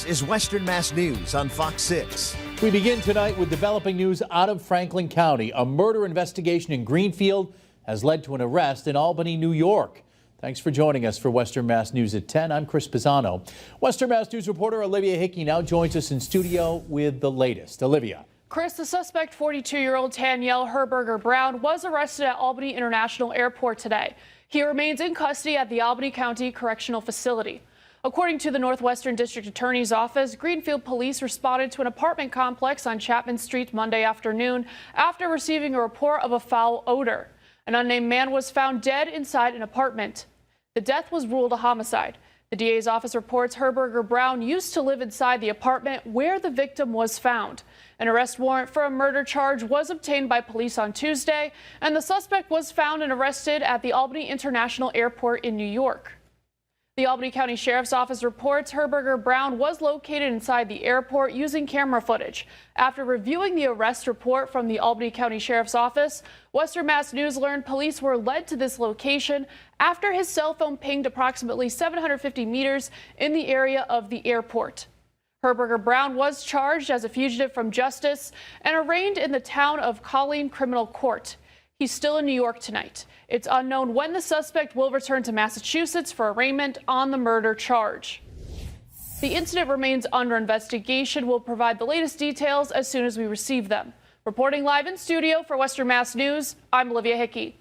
is Western Mass News on Fox 6. We begin tonight with developing news out of Franklin County. A murder investigation in Greenfield has led to an arrest in Albany, New York. Thanks for joining us for Western Mass News at 10. I'm Chris Pisano. Western Mass News reporter Olivia Hickey now joins us in studio with the latest. Olivia. Chris, the suspect, 42-year-old Danielle Herberger Brown, was arrested at Albany International Airport today. He remains in custody at the Albany County Correctional Facility. According to the Northwestern District Attorney's Office, Greenfield police responded to an apartment complex on Chapman Street Monday afternoon after receiving a report of a foul odor. An unnamed man was found dead inside an apartment. The death was ruled a homicide. The DA's office reports Herberger Brown used to live inside the apartment where the victim was found. An arrest warrant for a murder charge was obtained by police on Tuesday, and the suspect was found and arrested at the Albany International Airport in New York. The Albany County Sheriff's Office reports Herberger Brown was located inside the airport using camera footage. After reviewing the arrest report from the Albany County Sheriff's Office, Western Mass News learned police were led to this location after his cell phone pinged approximately 750 meters in the area of the airport. Herberger Brown was charged as a fugitive from justice and arraigned in the town of Colleen Criminal Court. He's still in New York tonight. It's unknown when the suspect will return to Massachusetts for arraignment on the murder charge. The incident remains under investigation. We'll provide the latest details as soon as we receive them. Reporting live in studio for Western Mass News, I'm Olivia Hickey.